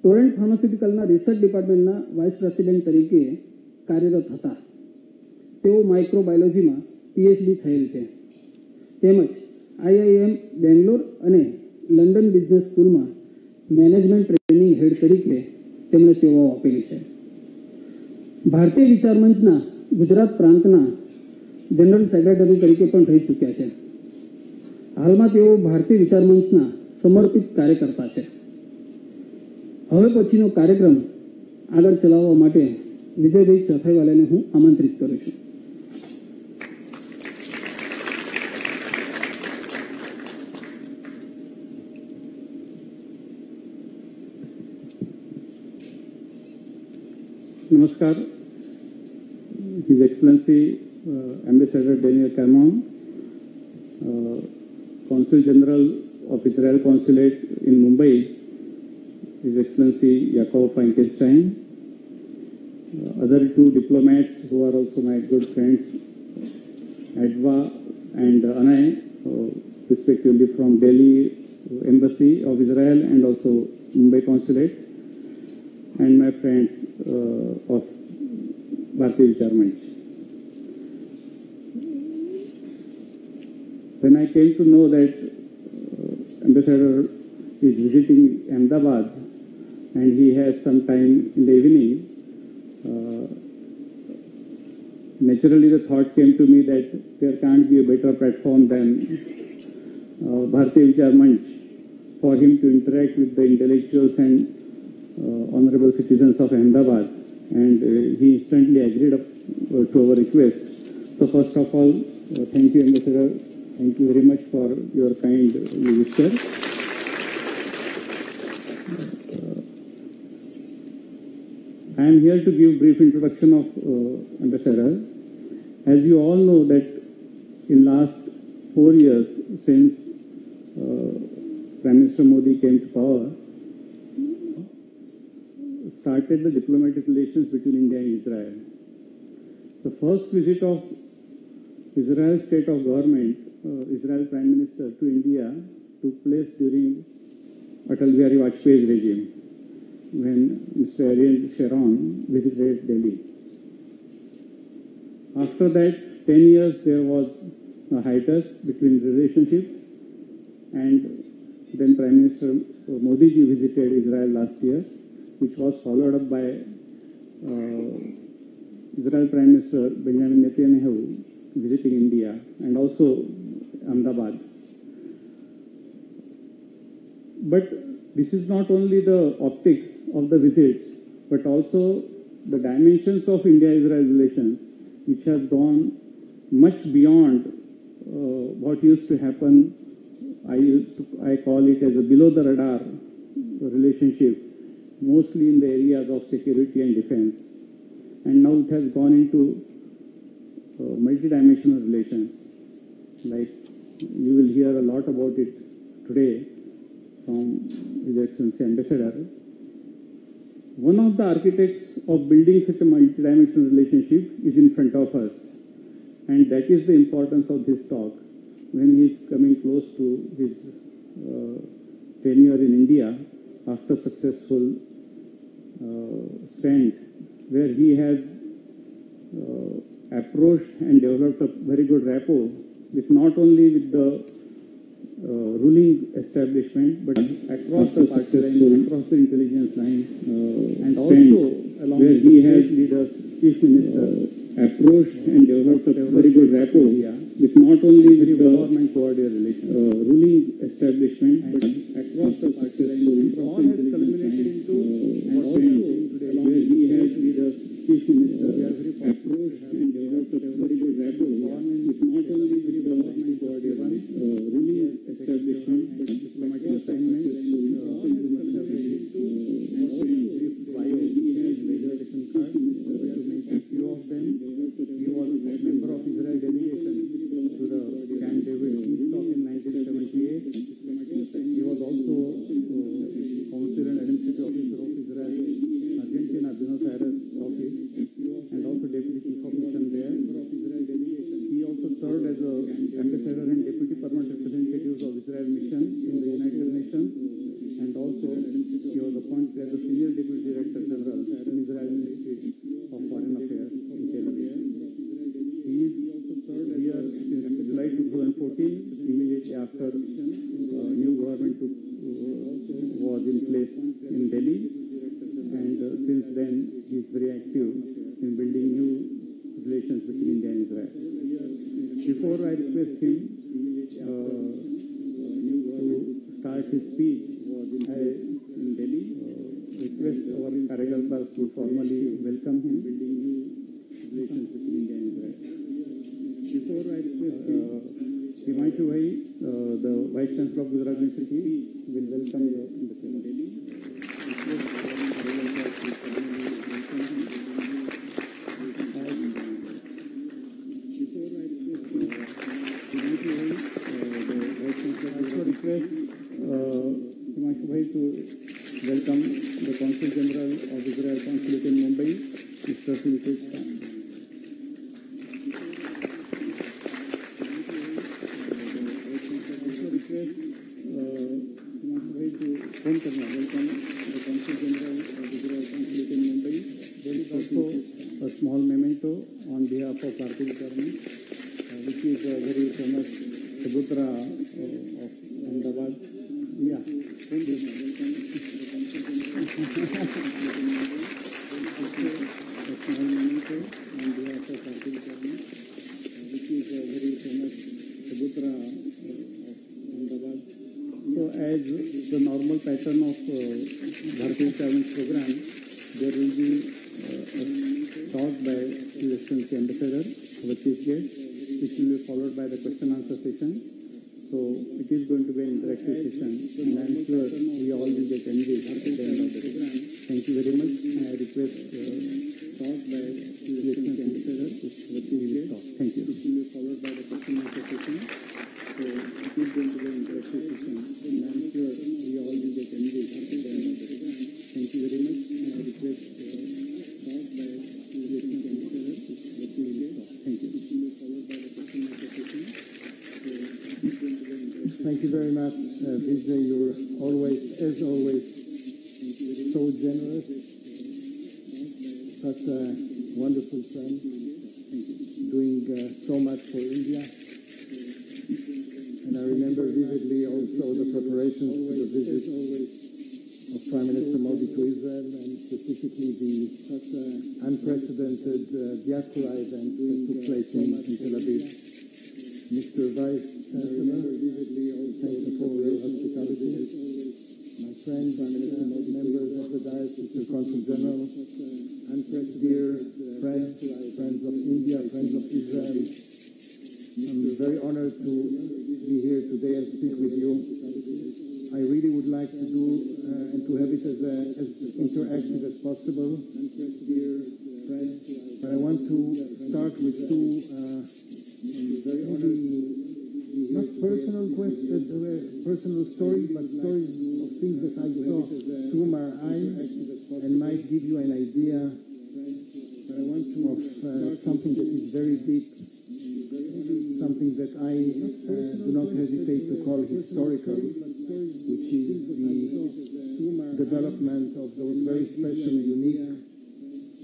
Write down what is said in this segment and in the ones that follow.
Torrent ફાર્માસ્યુટિકલના research ડિપાર્ટમેન્ટના vice president તરીકે કાર્યરત હતા. તેઓ માઇક્રોબાયોલોજીમાં પીએચડી થયેલ છે. તેમજ IIM બેંગ્લોર અને લંડન બિઝનેસ સ્કૂલમાં મેનેજમેન્ટ ટ્રેનિંગ હેડ તરીકે તેમણે સેવાઓ આપેલી છે. ભારતીય વિચાર મંચના ગુજરાત પ્રાંતના જનરલ સેક્રેટરી તરીકે પણ રહી ચૂક્યા છે. હાલમાં તેઓ ભારતીય વિચાર મંચના સમર્પિત કાર્યકર્તા છે. હવે પછીનો કાર્યક્રમ આગળ ચલાવવા માટે વિજયભાઈ ચથાઈવાલાને હું આમંત્રિત કરું છું. Namaskar, His Excellency Ambassador Daniel Cameron, Consul General of Israel Consulate in Mumbai, His Excellency Yaakov Feinstein, other two diplomats who are also my good friends, Adva and Anay, respectively from Delhi Embassy of Israel and also Mumbai Consulate, and my friends of Bharatiya Vichar Manch. When I came to know that Ambassador is visiting Ahmedabad and he has some time in the evening, naturally the thought came to me that there can't be a better platform than Bharatiya Vichar Manch for him to interact with the intellectuals and honorable citizens of Ahmedabad, and he instantly agreed to our request. So first of all, thank you, Ambassador. Thank you very much for your kind gesture. I am here to give brief introduction of Ambassador. As you all know that in last 4 years since Prime Minister Modi came to power, started the diplomatic relations between India and Israel. The first visit of Israel state of government, Israel Prime Minister to India took place during Atal Bihari Vajpayee's regime when Mr. Ariel Sharon visited Delhi. After that, 10 years there was a hiatus between the relationship, and then Prime Minister Modi ji visited Israel last year, which was followed up by Israel Prime Minister Benjamin Netanyahu visiting India and also Ahmedabad. But this is not only the optics of the visits, but also the dimensions of India-Israel relations, which has gone much beyond what used to happen. I call it as a below the radar relationship, mostly in the areas of security and defense. And now it has gone into multidimensional relations. Like you will hear a lot about it today from His Excellency Ambassador. One of the architects of building such a multidimensional relationship is in front of us. And that is the importance of this talk. When he is coming close to his tenure in India, after successful stint, where he has approached and developed a very good rapport with not only with the ruling establishment, but across the party line, across the intelligence line, and also along where he has leaders, chief minister, approached and developed a very good rapport with not only with the government coordinator relations, ruling establishment, but across the party line, across the intelligence line, and also where he has leaders, chief minister, approached and developed a very good rapport with not only with the government coordinator, ruling establishment, but diplomatic assignments, and also brief bio legislation card. To make a few of them, he was a member of Israel delegation to the Camp David peace talk in 1978. He was also Council and Administrative Officer of Israel, Argentina, Buenos Aires office, and also Deputy Chief of Mission there. He also served as a ambassador and Deputy Permanent Representatives of Israel Mission in the United Nations, and also he was appointed as a senior then he is very active in building new relations between India and Israel. Before I request him to start his speech in Delhi, request our Karyakartas to formally welcome him, building new relations between India and Israel. Before I request Himanshu Bhai, the Vice Chancellor of Gujarat University, will welcome you in the Delhi. Request Himanshu Bhai to welcome the Consul General of Israel Consulate in Mumbai, Mr. Sunil Khan. Request Himanshu Bhai to welcome the Consul General of Israel Consulate in Mumbai. There is also a small memento on behalf of Bharatiya Government, which is a very famous Sabutra of Ahmedabad. Yeah. Thank you. A small memento on behalf of Bharatiya Government, which is a very famous Sabutra of Ahmedabad. So, as the normal pattern of Bharatiya Government program, there will be a talk by His Excellency Ambassador, our chief guest, which will be followed by the question-answer session. So it is going to be an interactive session, and I am sure we all will get engaged at the end of the program. Thank you very much. I request talk by His Excellency Ambassador, which will talk. Thank you. It will be followed by the question-answer session. So it is going to be an interactive session, and I am sure we all will get engaged at the end of the program. Thank you very much. I request talk by His Excellency Ambassador, which will talk. Thank you. It will be followed by the question-answer session. Thank you very much, Vijay. You're always, as always, so generous. Such a wonderful friend, doing so much for India. And I remember vividly also the preparations for the visit of Prime Minister Modi to Israel, and specifically the unprecedented diaspora event that took place in Tel Aviv. Mr. Vice Chancellor, thank you for your hospitality. My friends, members of the Diocese, Mr. Consul General, dear friends of India, friends of Israel, I'm very honored to be here today and speak with you. I really would like to do and to have it as interactive as possible. But I want to start with two not personal questions, personal stories, but stories of things that I saw through my eyes and might give you an idea of something that is very deep, something that I do not hesitate to call historical, which is the development of those very special, unique,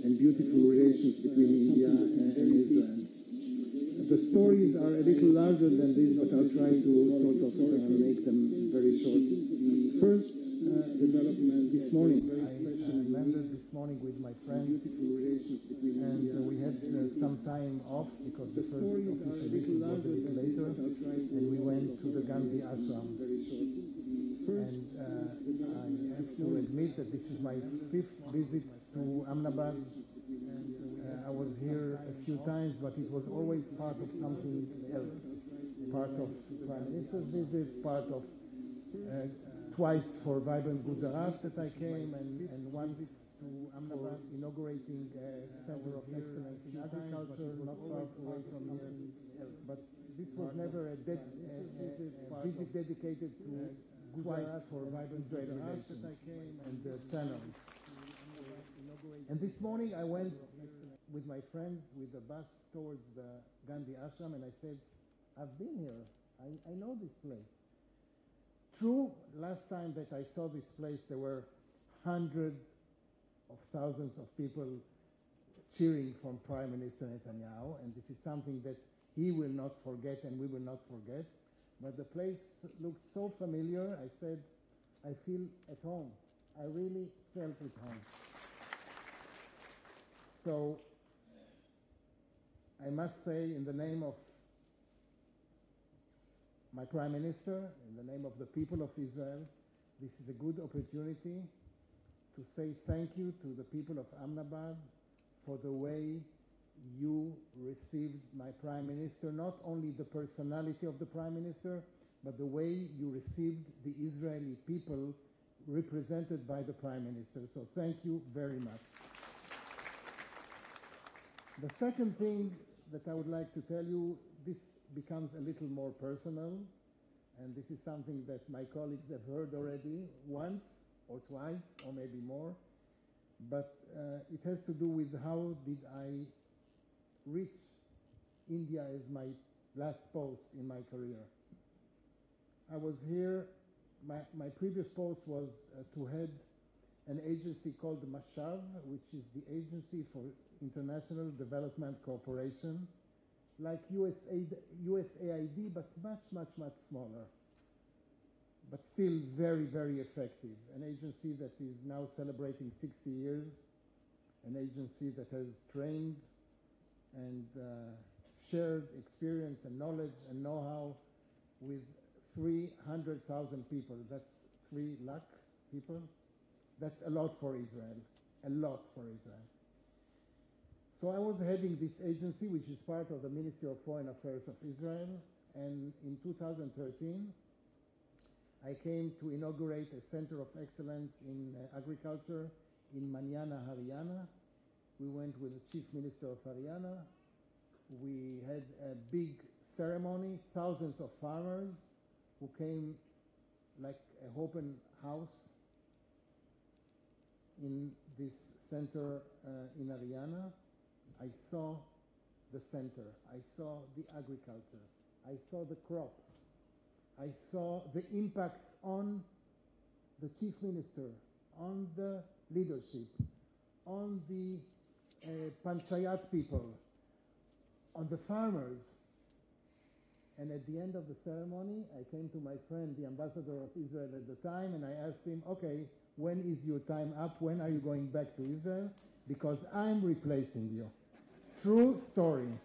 and beautiful relations between India and Israel. The stories are a little larger than this, but I'll try to sort of make them very short. First, development this morning. I landed this morning with my friends, and we had some time off because the first official meeting was a bit later, and we went to the Gandhi Ashram. And I have to admit that this is my 5th visit to Ahmedabad. I was here a few times, but it was always part of something else. Part of Prime Minister's visit, part of twice for Vibrant Gujarat that I came, and once to Ahmedabad inaugurating a Center of Excellence in Agriculture, not far away from here. But this was never a visit dedicated to Gujarat for Vibrant Gujarat that I came, and the channels. And this morning I went with my friends with the bus towards the Gandhi Ashram, and I said, I've been here. I know this place. True, last time that I saw this place, there were hundreds of thousands of people cheering from Prime Minister Netanyahu, and this is something that he will not forget and we will not forget. But the place looked so familiar, I said, I feel at home. I really felt at home. So I must say, in the name of my Prime Minister, in the name of the people of Israel, this is a good opportunity to say thank you to the people of Ahmedabad for the way you received my Prime Minister, not only the personality of the Prime Minister, but the way you received the Israeli people represented by the Prime Minister. So thank you very much. The second thing that I would like to tell you, this becomes a little more personal, and this is something that my colleagues have heard already once or twice or maybe more, but it has to do with how did I reach India as my last post in my career. I was here, my previous post was to head an agency called MASHAV, which is the Agency for International Development Cooperation, like USAID, but much, much, much smaller, but still very, very effective. An agency that is now celebrating 60 years, an agency that has trained and shared experience and knowledge and know-how with 300,000 people. That's 3 lakh people. That's a lot for Israel, a lot for Israel. So I was heading this agency, which is part of the Ministry of Foreign Affairs of Israel, and in 2013, I came to inaugurate a center of excellence in agriculture in Manana, Haryana. We went with the Chief Minister of Haryana. We had a big ceremony, thousands of farmers who came like an open house in this center in Haryana. I saw the center, I saw the agriculture, I saw the crops, I saw the impact on the chief minister, on the leadership, on the panchayat people, on the farmers. And at the end of the ceremony, I came to my friend, the ambassador of Israel at the time, and I asked him, okay, when is your time up? When are you going back to Israel? Because I'm replacing you. True story.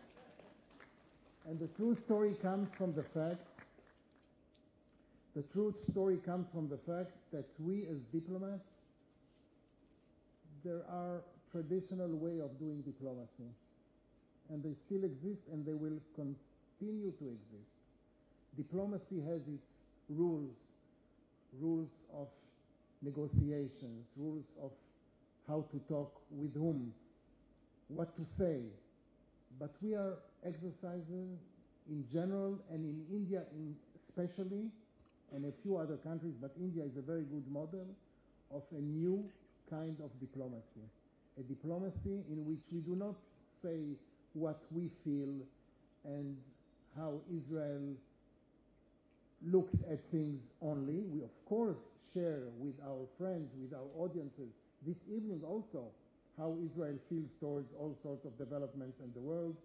And the true story comes from the fact, that we as diplomats, there are traditional way of doing diplomacy. And they still exist and they will continue to exist. Diplomacy has its rules of negotiations, rules of how to talk with whom, what to say. But we are exercising in general, and in India especially, and a few other countries, but India is a very good model of a new kind of diplomacy. A diplomacy in which we do not say what we feel and how Israel looks at things only. We of course share with our friends, with our audiences, this evening also, how Israel feels towards all sorts of developments in the world,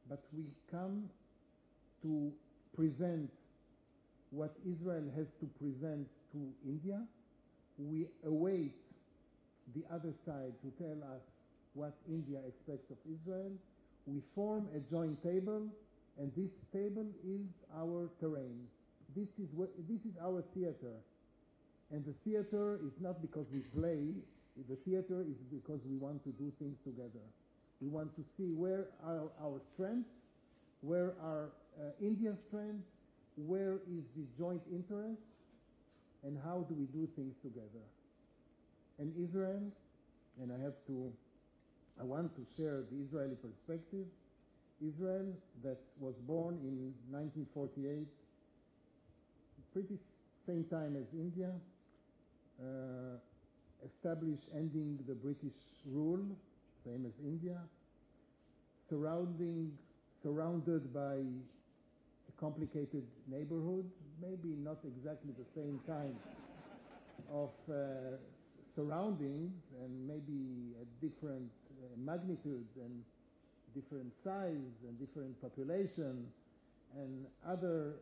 but we come to present what Israel has to present to India. We await the other side to tell us what India expects of Israel. We form a joint table, and this table is our terrain. This is our theater. And the theater is not because we play, the theater is because we want to do things together. We want to see where are our strengths, where are India's strengths, where is the joint interest, and how do we do things together. And Israel, and I want to share the Israeli perspective. Israel, that was born in 1948, pretty same time as India, established ending the British rule, same as India, surrounded by a complicated neighborhood, maybe not exactly the same kind of surroundings, and maybe a different magnitude and different size and different population and other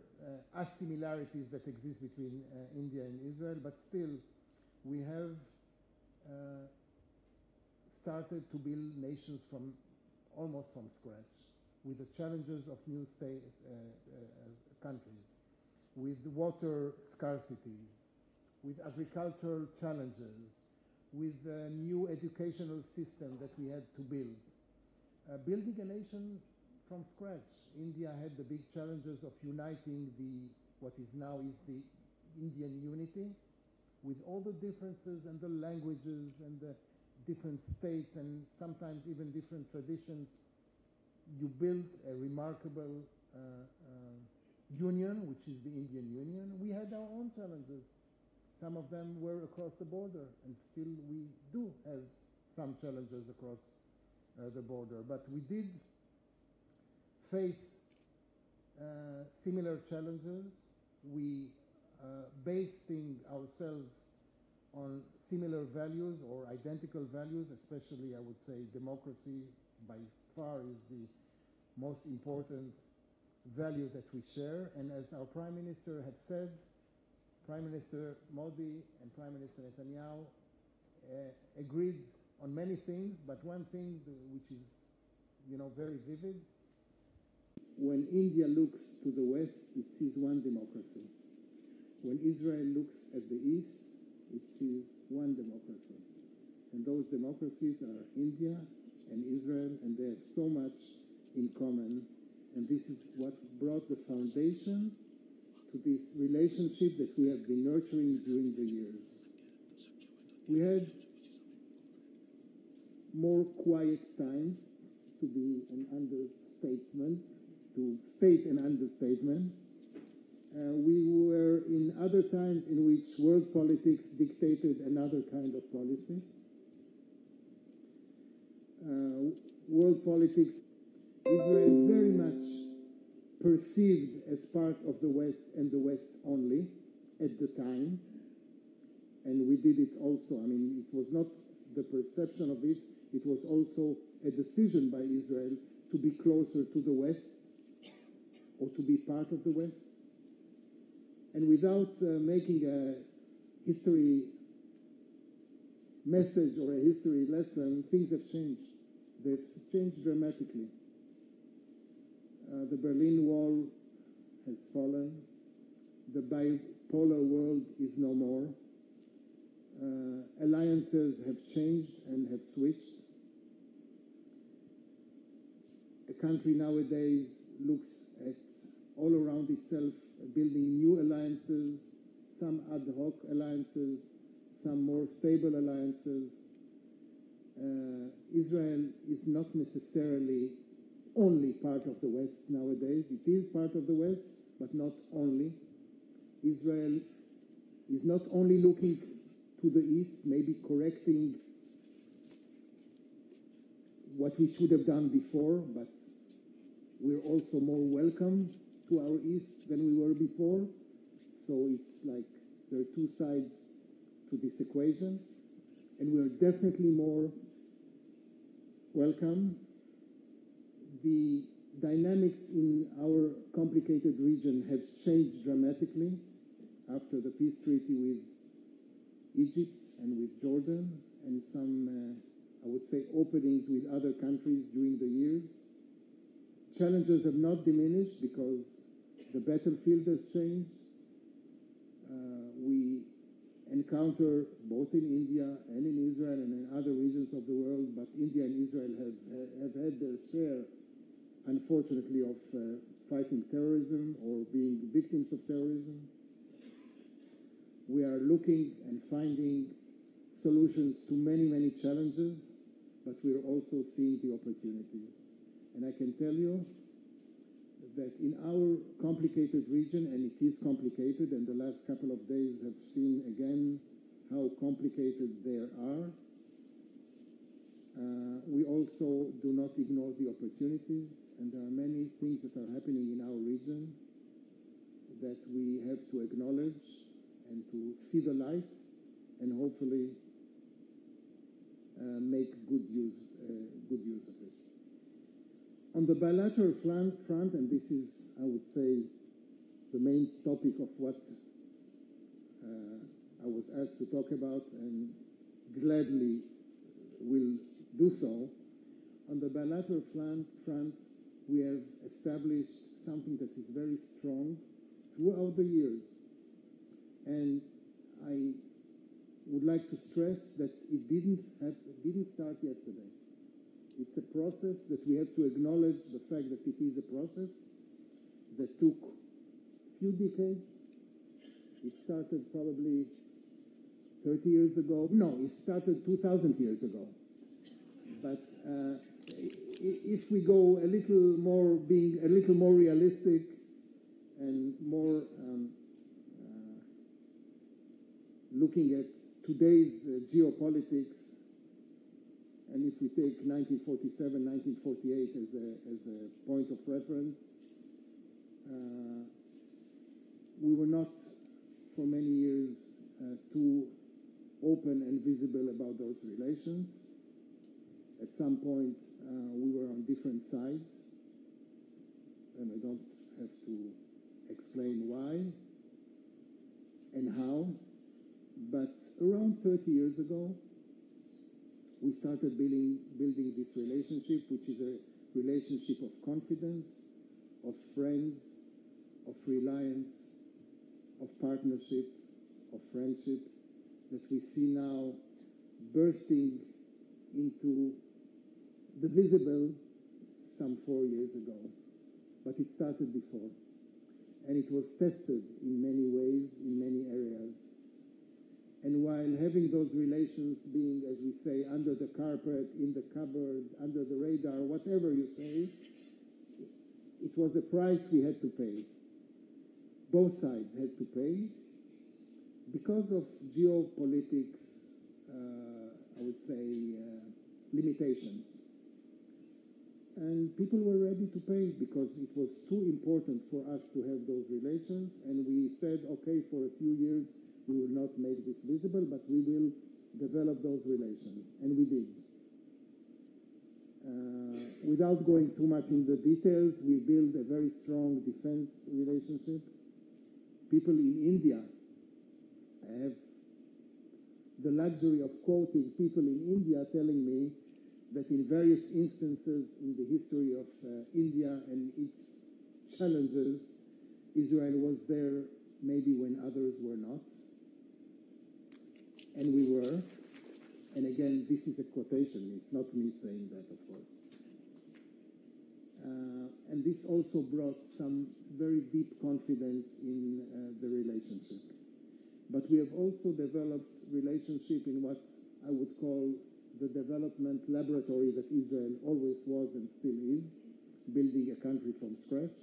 assimilarities that exist between India and Israel, but still we have started to build nations from almost from scratch, with the challenges of new countries, with water scarcity, with agricultural challenges, with a new educational system that we had to build. Building a nation from scratch. India had the big challenges of uniting what is now the Indian unity, with all the differences and the languages and the different states and sometimes even different traditions. You built a remarkable union, which is the Indian Union. We had our own challenges. Some of them were across the border, and still we do have some challenges across the border. But we did face similar challenges. We basing ourselves on similar values or identical values, especially I would say democracy by far is the most important value that we share. And as our Prime Minister had said, Prime Minister Modi and Prime Minister Netanyahu agreed on many things, but one thing which is, very vivid. When India looks to the West, it sees one democracy. When Israel looks at the East, it sees one democracy. And those democracies are India and Israel, and they have so much in common. And this is what brought the foundation to this relationship that we have been nurturing during the years. We had more quiet times, to be an understatement, to state an understatement. We were in other times in which world politics dictated another kind of policy. World politics, Israel very much perceived as part of the West and the West only at the time. And we did it also. I mean, it was not the perception of it, it was also a decision by Israel to be closer to the West or to be part of the West. And without making a history message or a history lesson, things have changed. They've changed dramatically. The Berlin Wall has fallen. The bipolar world is no more. Alliances have changed and have switched. A country nowadays looks at all around itself, building new alliances, some ad hoc alliances, some more stable alliances. Israel is not necessarily only part of the West nowadays. It is part of the West, but not only. Israel is not only looking to the East, maybe correcting what we should have done before, but we're also more welcome to our East than we were before. So it's like there are two sides to this equation, and we're definitely more welcome. The dynamics in our complicated region have changed dramatically after the peace treaty with Egypt and with Jordan, and some, I would say, openings with other countries during the years. Challenges have not diminished because the battlefield has changed. We encounter, both in India and in Israel and in other regions of the world, but India and Israel have had their share, unfortunately, of fighting terrorism or being victims of terrorism. We are looking and finding solutions to many, many challenges, but we're also seeing the opportunities. And I can tell you that in our complicated region, and it is complicated, and the last couple of days have seen again how complicated they are, we also do not ignore the opportunities, and there are many things that are happening in our region that we have to acknowledge and to see the light and hopefully make good use of it. On the bilateral front, and this is, I would say, the main topic of what I was asked to talk about, and gladly will do so. On the bilateral front, we have established something that is very strong throughout the years. And I would like to stress that it didn't start yesterday. It's a process that we have to acknowledge the fact that it is a process that took a few decades. It started probably 30 years ago. No, it started 2,000 years ago. But if we go a little more, being a little more realistic and more looking at today's geopolitics, and if we take 1947, 1948 as a point of reference, we were not for many years too open and visible about those relations. At some point, we were on different sides, and I don't have to explain why and how, but around 30 years ago, we started building this relationship, which is a relationship of confidence, of friends, of reliance, of partnership, of friendship, that we see now bursting into the visible some 4 years ago. But it started before. And it was tested in many ways, in many areas. And while having those relations being, as we say, under the carpet, in the cupboard, under the radar, whatever you say, it was a price we had to pay. Both sides had to pay because of geopolitics, I would say, limitations. And people were ready to pay because it was too important for us to have those relations. And we said, okay, for a few years, we will not make this visible, but we will develop those relations. And we did. Without going too much in the details, we built a very strong defense relationship. People in India, I have the luxury of quoting people in India telling me that in various instances in the history of India and its challenges, Israel was there maybe when others were not. And we were. And again, this is a quotation. It's not me saying that, of course. And this also brought some very deep confidence in the relationship. But we have also developed relationship in what I would call the development laboratory that Israel always was and still is, building a country from scratch.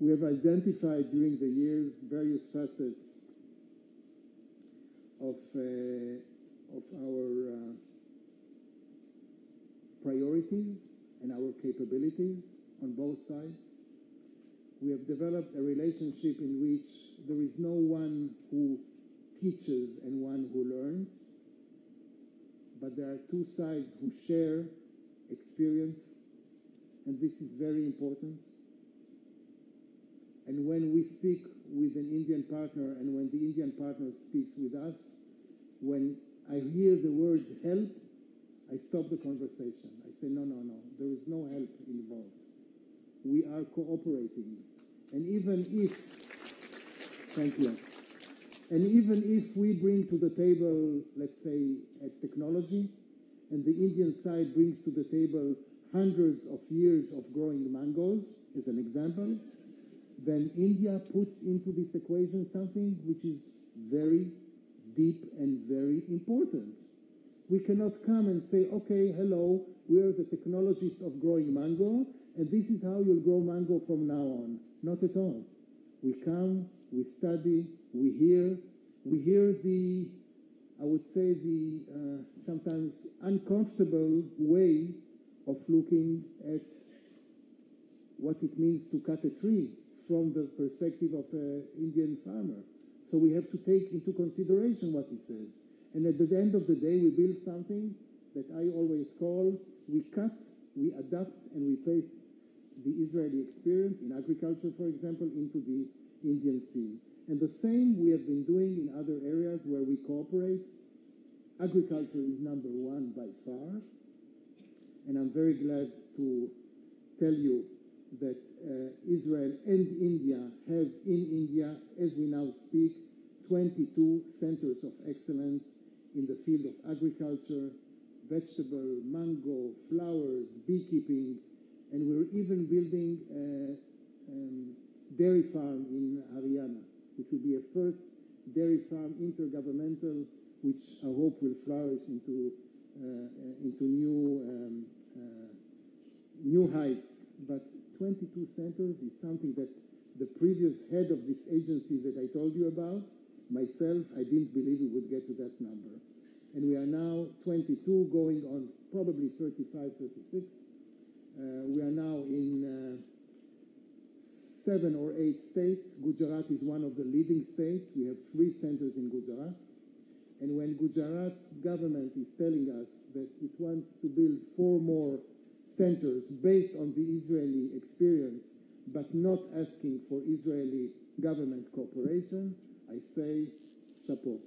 We have identified during the years various facets of our priorities and our capabilities on both sides. We have developed a relationship in which there is no one who teaches and one who learns, but there are two sides who share experience, and this is very important. And when we speak with an Indian partner and when the Indian partner speaks with us, when I hear the word help, I stop the conversation. I say, no, there is no help involved. We are cooperating. And even if, thank you, and even if we bring to the table, let's say, a technology, and the Indian side brings to the table hundreds of years of growing mangoes, as an example, then India puts into this equation something which is very deep and very important. We cannot come and say, okay, hello, we are the technologists of growing mango, and this is how you'll grow mango from now on. Not at all. We come, we study, we hear the, I would say, the sometimes uncomfortable way of looking at what it means to cut a tree from the perspective of an Indian farmer. So we have to take into consideration what he says. And at the end of the day, we build something that I always call, we cut, we adapt, and we paste the Israeli experience in agriculture, for example, into the Indian scene. And the same we have been doing in other areas where we cooperate. agriculture is number one by far, and I'm very glad to tell you that Israel and India have in India, as we now speak, 22 centers of excellence in the field of agriculture, vegetable, mango, flowers, beekeeping, and we're even building a dairy farm in Haryana, which will be a first dairy farm intergovernmental, which I hope will flourish into new heights. But 22 centers is something that the previous head of this agency that I told you about, myself, I didn't believe we would get to that number. And we are now 22, going on probably 35, 36. We are now in 7 or 8 states. Gujarat is one of the leading states. We have 3 centers in Gujarat. And when Gujarat's government is telling us that it wants to build 4 more centers based on the Israeli experience, but not asking for Israeli government cooperation, I say, chapeau.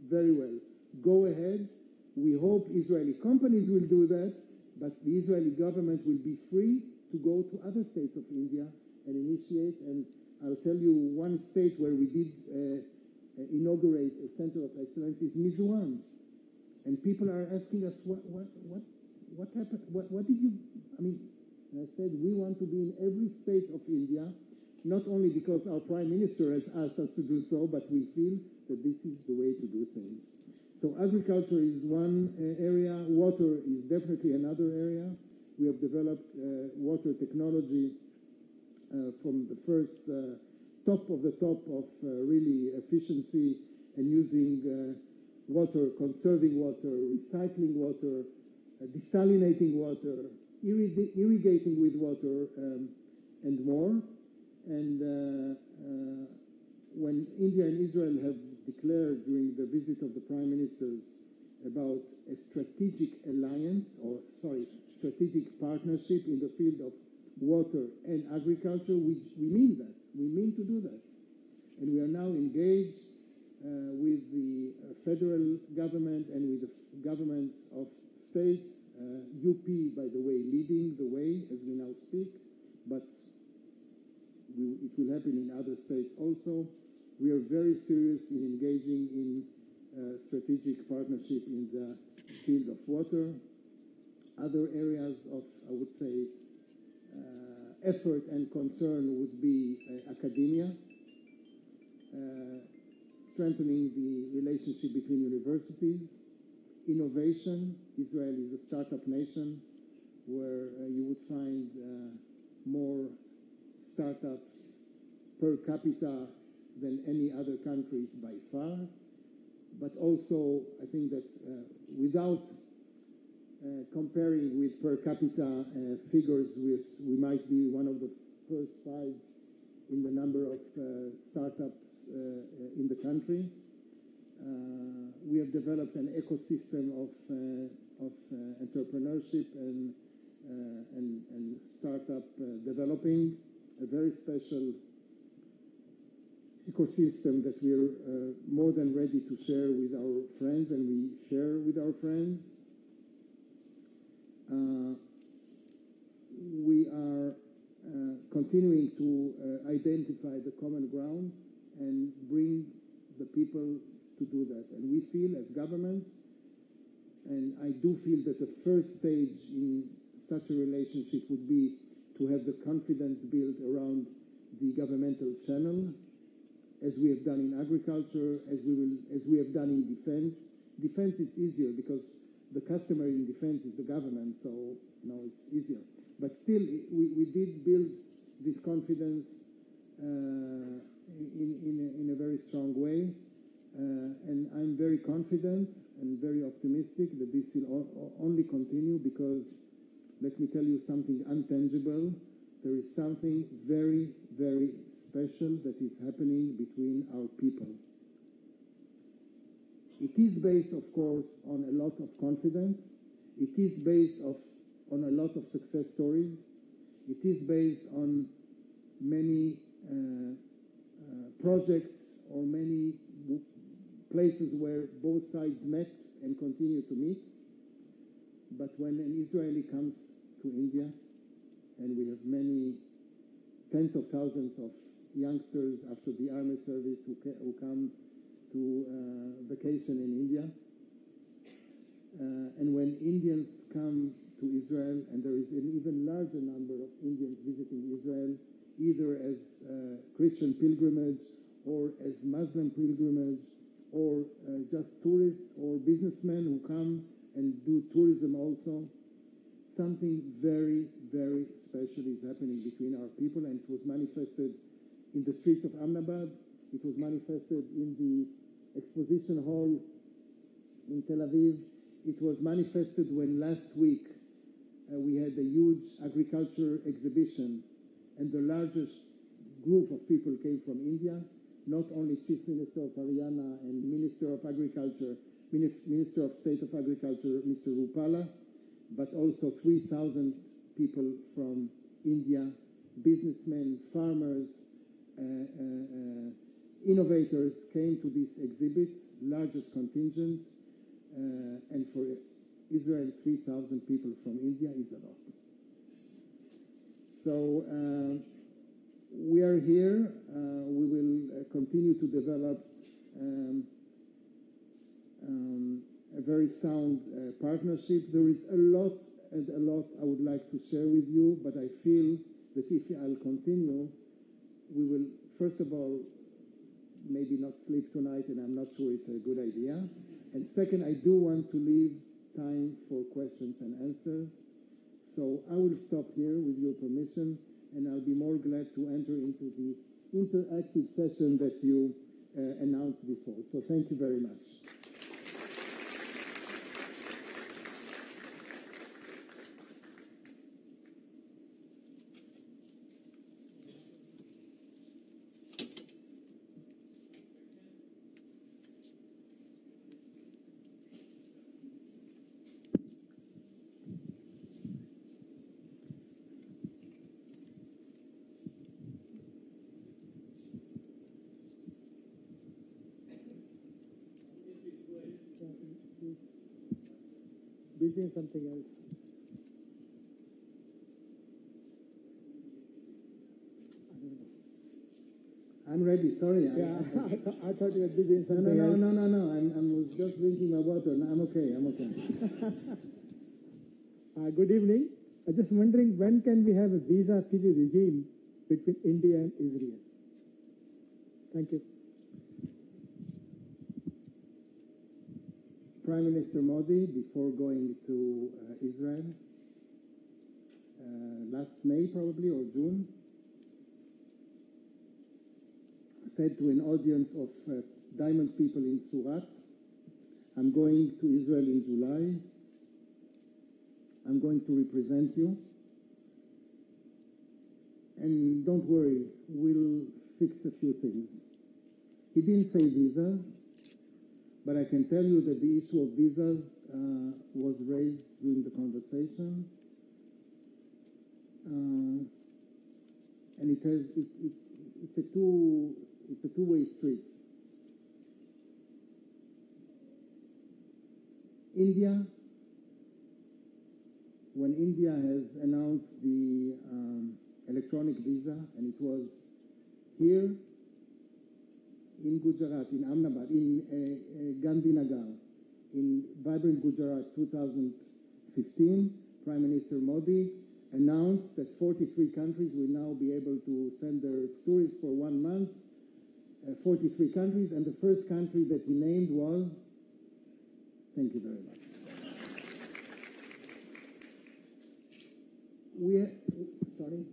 Very well. Go ahead. We hope Israeli companies will do that, but the Israeli government will be free to go to other states of India and initiate. And I'll tell you one state where we did inaugurate a center of excellence is Mizoram. And people are asking us, what happened? What did you, I mean, and I said, we want to be in every state of India, not only because our prime minister has asked us to do so, but we feel that this is the way to do things. So agriculture is one area. Water is definitely another area. We have developed water technology from the first top of really efficiency and using water, conserving water, recycling water, desalinating water, irrigating with water, and more. And when India and Israel have declared during the visit of the prime ministers about a strategic alliance, strategic partnership in the field of water and agriculture, we mean that. We mean to do that. And we are now engaged with the federal government and with the governments of states, UP, by the way, leading the way as we now speak, but it will happen in other states also. We are very serious in engaging in strategic partnership in the field of water. Other areas of, I would say, effort and concern would be academia, strengthening the relationship between universities, innovation. Israel is a startup nation where you would find more startups per capita than any other countries by far. But also, I think that without comparing with per capita figures, we might be one of the first 5 in the number of startups in the country. We have developed an ecosystem of entrepreneurship and startup developing, a very special ecosystem that we are more than ready to share with our friends, and we share with our friends. We are continuing to identify the common ground and bring the people to do that. And we feel as governments, and I do feel that the first stage in such a relationship would be to have the confidence built around the governmental channel, as we have done in agriculture, as we have done in defense. Defense is easier because the customer in defense is the government, so it's easier. But still, we did build this confidence in a very strong way, and I'm very confident and very optimistic that this will only continue, because let me tell you something intangible. There is something very, very special that is happening between our people. It is based, of course, on a lot of confidence. It is based on a lot of success stories. It is based on many projects or many places where both sides met and continue to meet. But when an Israeli comes to India, and we have many tens of thousands of youngsters after the army service who come to vacation in India, and when Indians come to Israel, and there is an even larger number of Indians visiting Israel, either as Christian pilgrimage or as Muslim pilgrimage, or just tourists or businessmen who come and do tourism also, something very, very special is happening between our people, and it was manifested in the streets of Ahmedabad. It was manifested in the exposition hall in Tel Aviv. It was manifested when last week we had a huge agriculture exhibition, and the largest group of people came from India, not only Chief Minister of Haryana and Minister of Agriculture, Minister of State of Agriculture, Mr. Rupala, but also 3,000 people from India, businessmen, farmers, innovators came to this exhibit, largest contingent, and for Israel, 3,000 people from India is a lot. So we are here. We will continue to develop a very sound partnership. There is a lot I would like to share with you, but I feel that if I'll continue, we will, first of all, maybe not sleep tonight, and I'm not sure it's a good idea. And second, I do want to leave time for questions and answers. So I will stop here with your permission, and I'll be more glad to enter into the interactive session that you announced before. So thank you very much. Busy in something else. I don't know. I'm ready. Sorry. Yeah, I thought you were busy in something else. No. I was just drinking my water. No, I'm okay. Good evening. I'm just wondering, when can we have a visa-free regime between India and Israel? Thank you. Prime Minister Modi, before going to Israel, last May probably, or June, said to an audience of diamond people in Surat, I'm going to Israel in July. I'm going to represent you. And don't worry, we'll fix a few things. He didn't say visas, but I can tell you that the issue of visas was raised during the conversation, and it's a two-way street. India, when India has announced the electronic visa, and it was here in Gujarat, in Ahmedabad, in Gandhi Nagar, in vibrant Gujarat 2015, Prime Minister Modi announced that 43 countries will now be able to send their tourists for 1 month, 43 countries, and the first country that he named was, thank you very much. Sorry?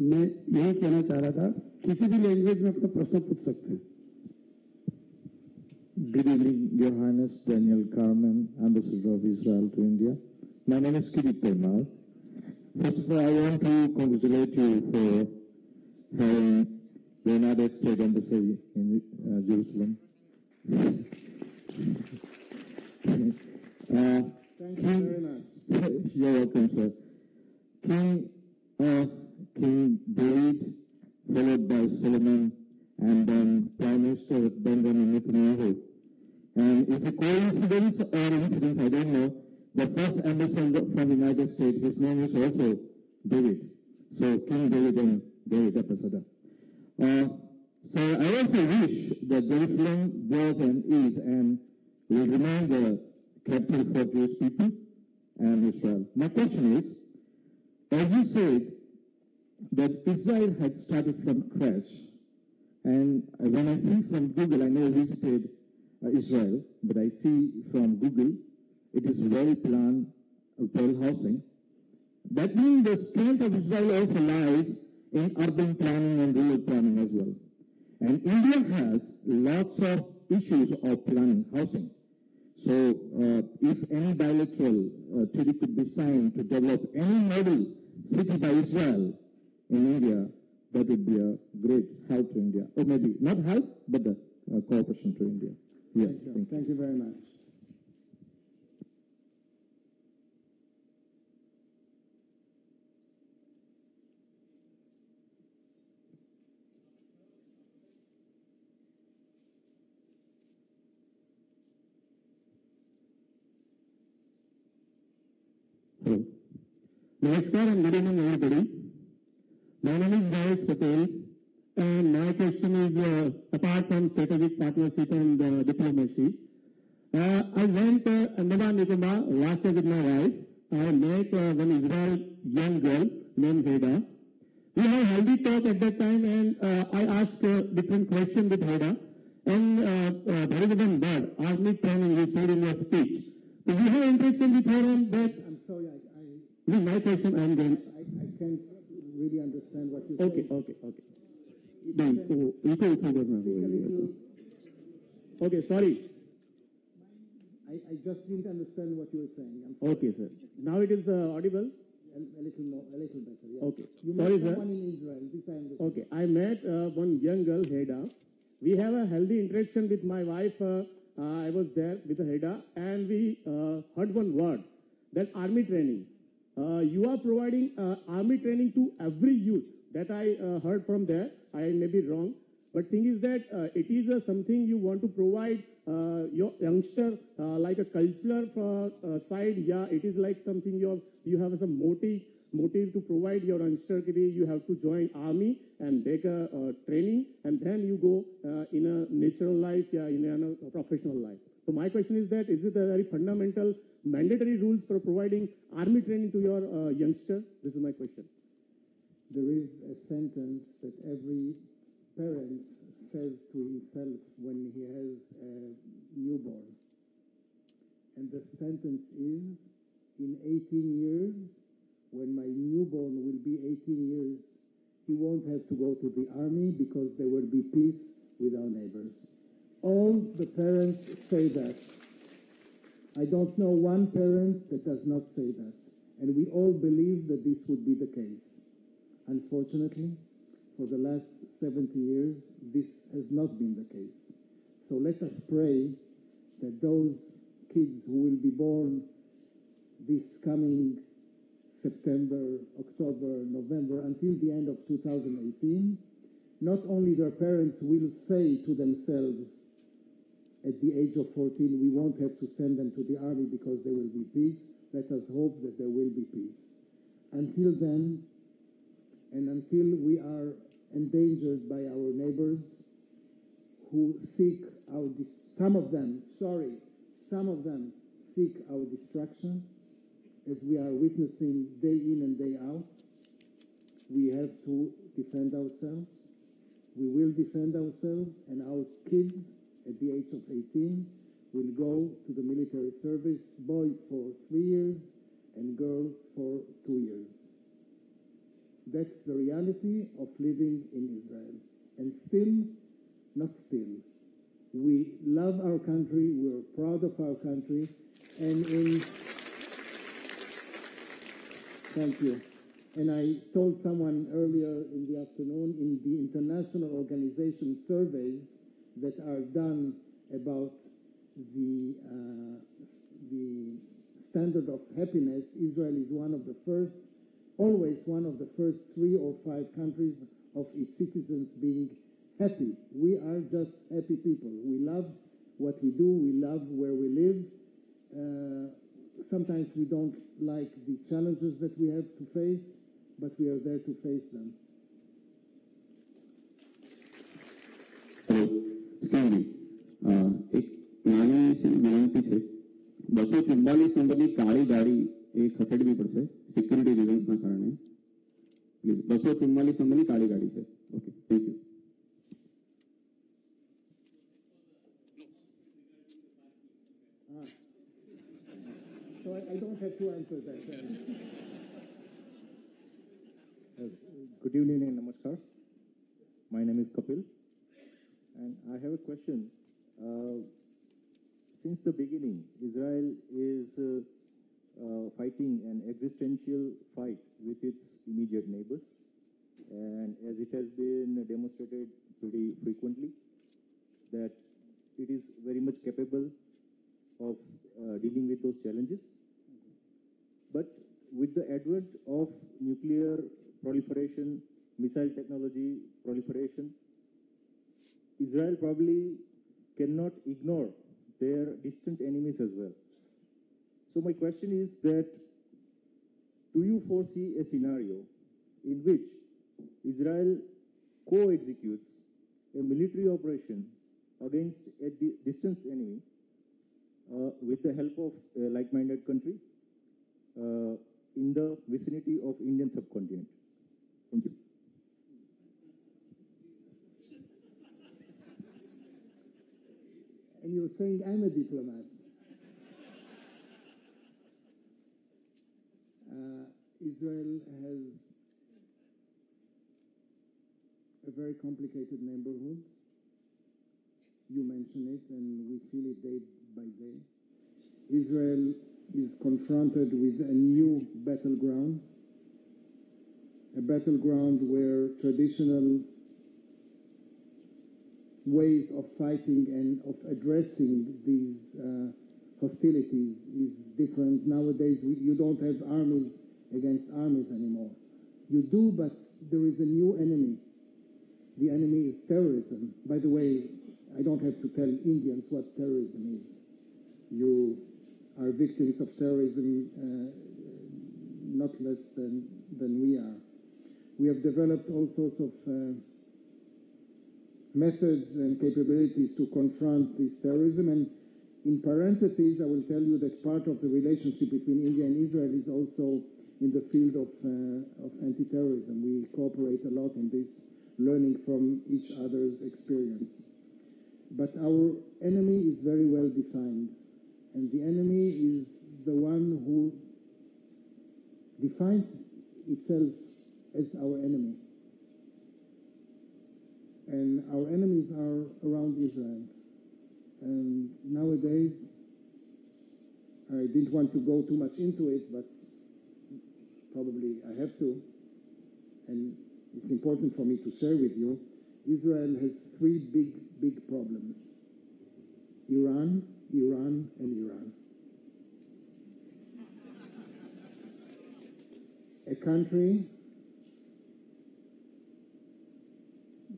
मैं यही कहना चाह रहा था, किसी भी language में अपना प्रश्न पूछ सकते हैं. Good evening, Your Highness Daniel Carmen, Ambassador of Israel to India. My name is Kirit Permal. First of all, I want to congratulate you for having the United States Embassy in Jerusalem. Thank you very much. You're welcome, sir. King David followed by Solomon, and then Prime Minister Benjamin Netanyahu. And it's a coincidence or incidence, I don't know. The first ambassador from the United States, his name is also David. So King David and David ambassador. So I also wish that Jerusalem was and is and will remain the capital for Jewish people and Israel. My question is, as you said, that Israel had started from crash, and when I see from Google, I never visited Israel, but I see from Google, it is well planned, well housing. That means the strength of Israel also lies in urban planning and rural planning as well. And India has lots of issues of planning housing. So if any bilateral treaty could be signed to develop any model city by Israel in India, that would be a great help to India. Or maybe not help, but the cooperation to India. Yes, Thank you very much. Hello. Namaskar and good evening, everybody. My name is Gandhi Ashram, and my question is apart from strategic partnership and diplomacy. I went to Andaman Nicobar last year with my wife. I met one Israeli young girl named Heda. We had a healthy talk at that time, and I asked different questions with Heda. And there is one word, army training, you said in your speech. So we have interaction with her on that. I'm sorry, My question, I'm going. I can't really understand what you Okay. Okay, sorry. I just didn't understand what you were saying. I'm sorry. Okay, sir. Now it is audible? A little better, yeah. Okay. You Sorry, met sir. someone in Israel, this I understand. Okay, I met one young girl, Heda. We have a healthy interaction with my wife. I was there with Heda, and we heard one word, that army training. You are providing army training to every youth. That I heard from there. I may be wrong. But thing is that it is something you want to provide your youngster like a cultural side. Yeah, it is like something you have some motive to provide your youngster. You have to join army and take a training, and then you go in a natural life, yeah, in a professional life. So my question is that is it a very fundamental mandatory rules for providing army training to your youngster? This is my question. There is a sentence that every parent says to himself when he has a newborn. And the sentence is, in 18 years, when my newborn will be 18 years, he won't have to go to the army because there will be peace with our neighbors. All the parents say that. I don't know one parent that does not say that. And we all believe that this would be the case. Unfortunately, for the last 70 years, this has not been the case. So let us pray that those kids who will be born this coming September, October, November, until the end of 2018, not only their parents will say to themselves at the age of 14, we won't have to send them to the army because there will be peace. Let us hope that there will be peace. Until then, and until we are endangered by our neighbors who seek our, some of them seek our destruction, as we are witnessing day in and day out, we have to defend ourselves. We will defend ourselves, and our kids at the age of 18 will go to the military service, boys for 3 years and girls for 2 years. That's the reality of living in Israel. And still, not still, we love our country, we're proud of our country, and thank you. And I told someone earlier in the afternoon, in the international organization surveys that are done about the standard of happiness, Israel is one of the first, always one of the first 3 or 5 countries of its citizens being happy. We are just happy people. We love what we do. We love where we live. Sometimes we don't like the challenges that we have to face, but we are there to face them. Hello Swami એક નાની વિનંતી છે 244 નંબરની કાળી ગાડી એ ખસેડવી પડશે security રીઝન્સના કારણે please 244 નંબરની કાળી ગાડી છે okay thank you So I don't have to answer that. Good evening and namaskar. My name is Kapil, and I have a question. Since the beginning, Israel is fighting an existential fight with its immediate neighbors, and as it has been demonstrated pretty frequently, that it is very much capable of dealing with those challenges. But with the advent of nuclear proliferation, missile technology proliferation, Israel probably cannot ignore their distant enemies as well. So my question is that, do you foresee a scenario in which Israel co-executes a military operation against a distant enemy with the help of a like-minded country in the vicinity of Indian subcontinent? Thank you. And you're saying I'm a diplomat. Israel has a very complicated neighborhood. You mention it, and we feel it day by day. Israel is confronted with a new battleground, a battleground where traditional ways of fighting and of addressing these hostilities is different. Nowadays, you don't have armies against armies anymore. You do, but there is a new enemy. The enemy is terrorism. By the way, I don't have to tell Indians what terrorism is. You are victims of terrorism not less than we are. We have developed all sorts of methods and capabilities to confront this terrorism, and in parentheses, I will tell you that part of the relationship between India and Israel is also in the field of anti-terrorism. We cooperate a lot in this, learning from each other's experience. But our enemy is very well defined, and the enemy is the one who defines itself as our enemy. And our enemies are around Israel. And nowadays, I didn't want to go too much into it, but probably I have to. And it's important for me to share with you. Israel has three big problems: Iran, Iran, and Iran. A country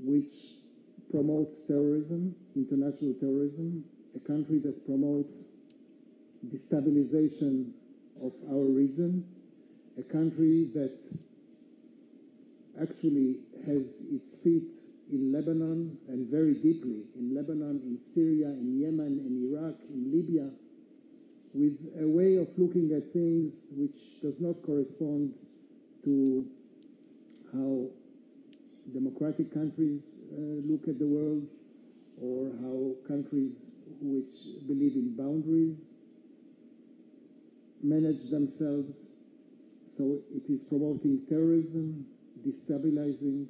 which promotes terrorism, international terrorism, a country that promotes destabilization of our region, a country that actually has its feet in Lebanon and very deeply in Lebanon, in Syria, in Yemen, in Iraq, in Libya, with a way of looking at things which does not correspond to how democratic countries look at the world, or how countries which believe in boundaries manage themselves. So it is promoting terrorism, destabilizing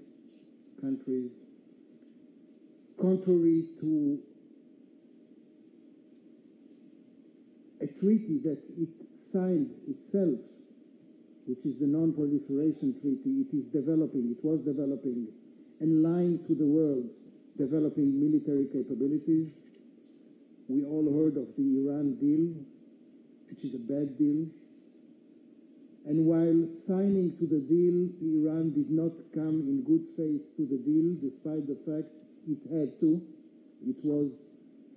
countries, contrary to a treaty that it signed itself, which is the Non-Proliferation Treaty. It is developing, it was developing, and lying to the world, developing military capabilities. We all heard of the Iran deal, which is a bad deal. And while signing to the deal, Iran did not come in good faith to the deal, despite the fact it had to. It was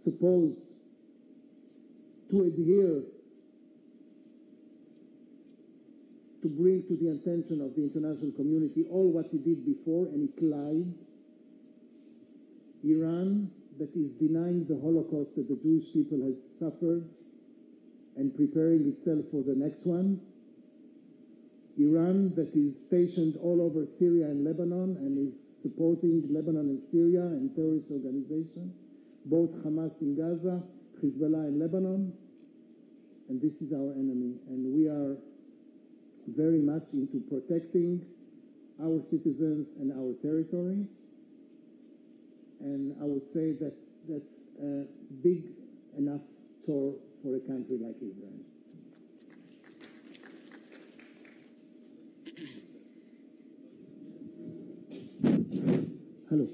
supposed to adhere, to bring to the attention of the international community all what it did before, and it lied. Iran, that is denying the Holocaust that the Jewish people has suffered and preparing itself for the next one. Iran, that is stationed all over Syria and Lebanon and is supporting Lebanon and Syria and terrorist organizations, both Hamas in Gaza, Hezbollah in Lebanon, and this is our enemy. And we are very much into protecting our citizens and our territory. And I would say that that's a big enough chore for a country like Israel. Hello.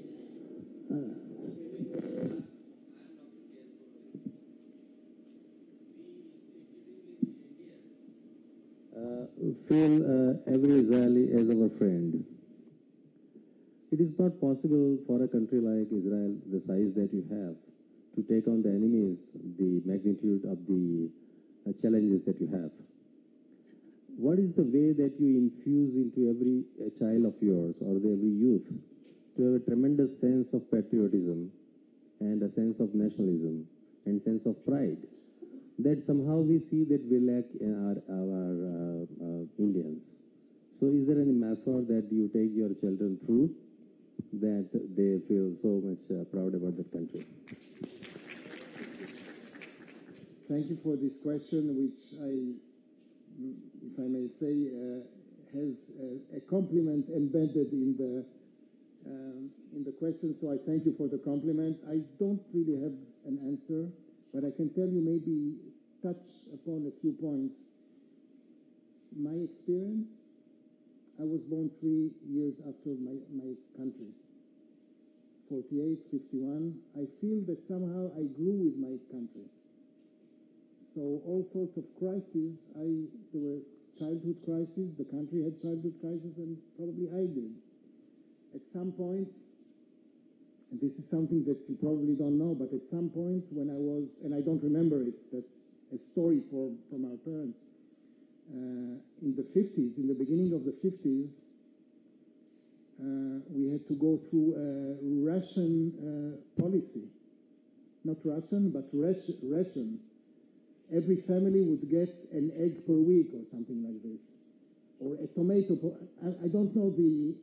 Feel every Israeli as our friend. It is not possible for a country like Israel, the size that you have, to take on the enemies, the magnitude of the challenges that you have. What is the way that you infuse into every child of yours or every youth to have a tremendous sense of patriotism and a sense of nationalism and sense of pride that somehow we see that we lack in our Indians? So is there any method that you take your children through that they feel so much proud about the country? Thank you for this question, which if I may say, has a compliment embedded in the question. So I thank you for the compliment. I don't really have an answer, but I can tell you, maybe touch upon a few points. My experience, I was born 3 years after my country, 48, 51. I feel that somehow I grew with my country. So all sorts of crises, there were childhood crises, the country had childhood crises, and probably I did. At some point, and this is something that you probably don't know, but at some point when I was, and I don't remember it, that's a story from our parents, in the 50s, in the beginning of the 50s, we had to go through a ration policy. Not Russian, but ration. Every family would get an egg per week or something like this. Or a tomato I don't know, the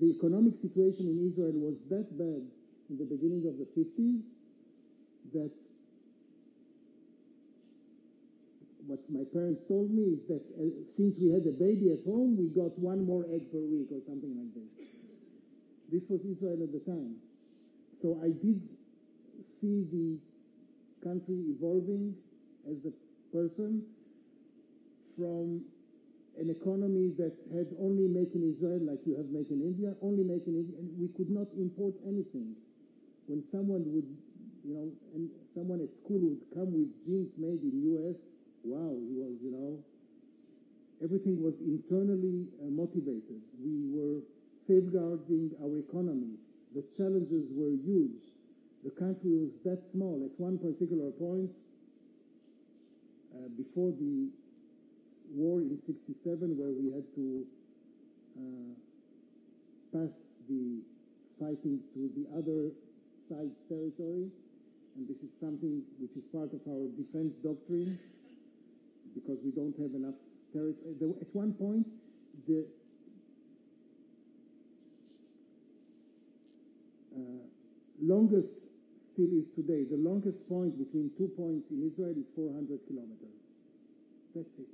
economic situation in Israel was that bad in the beginning of the 50s that what my parents told me is that since we had a baby at home, we got one more egg per week or something like this. This was Israel at the time. So I did see the country evolving as a person from an economy that had only Make in Israel, like you have Make in India, only Make in India, and we could not import anything. When someone would, and someone at school would come with jeans made in U.S., wow, he was, everything was internally motivated. We were safeguarding our economy. The challenges were huge. The country was that small. At one particular point, before the war in '67, where we had to pass the fighting to the other side's territory, and this is something which is part of our defense doctrine, because we don't have enough territory. At one point, the longest, still is today, the longest point between 2 points in Israel is 400 kilometers. That's it.